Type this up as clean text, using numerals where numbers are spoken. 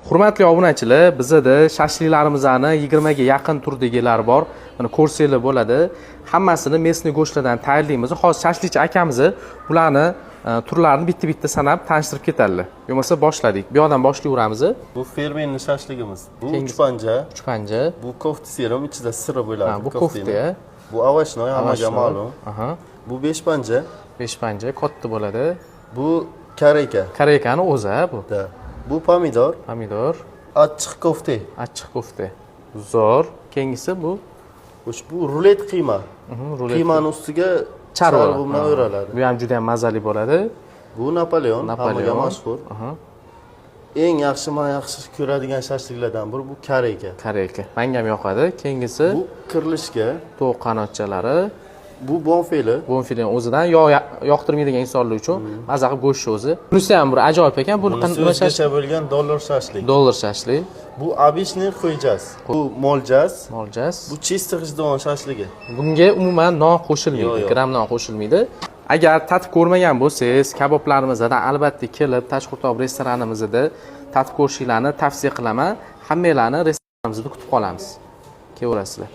Hurmatli obunachilar, bizda shashliklarimizni 20 ga yaqin turdagilar bor. Mana ko'rsanglar bo'ladi. Hammasini mesni go'shtlardan tayyorlaymiz. Hozir shashlikchi akamiz bularni turlarini bitta-bitta sanab tanishtirib ketadilar. Bo'lmasa boshladik. Bu yoqdan boshlayveramiz. Bu fermenli shashligimiz. Bu uch panja. Bu kofta serum, ichida siri bo'ladi. Bu kofta. Bu avashnoy, hammaga ma'lum. Bu 5 panja. 5 panja katta bo'ladi. Bu kareka. Karekani o'zi bu. Bu pomidor. Pomidor. Achchiq kofta. Achchiq kofta. Zo'r. Keyingisi bu bu rulet qiyma. Qiymani ustiga chorva bilan o'raladi. Bu ham juda ham mazali bo'ladi. Bu Napoleon, hammaga mashhur. Eng yaxshi, men yaxshi ko'radigan shashliklardan biri bu kareka. Kareka. Menga ham yoqadi. Keyingisi bu kirilishga tovuq qanotchalari. Bu bonfili. Bonfili o'zidan yoqtirmaydigan insonlar uchun maza qilib go'sht o'zi. Bunisi ham bir ajoyib ekan. Bu nima shashlik bo'lgan dollar shashlik. Dollar shashlik. Bu обычный qo'yjas. Bu moljas. Moljas. Bu чисто g'ijduvon shashligi. Bunga umuman non qo'shilmaydi, gram non qo'shilmaydi. Agar tatib ko'rmagan bo'lsangiz, kaboblarimizdan albatta kelib, Tashqurtoq restoranimizda tatib ko'rishinglarni tavsiya qilaman. Hammanglarni restoranimizda kutib qolamiz. Kelaverasizlar.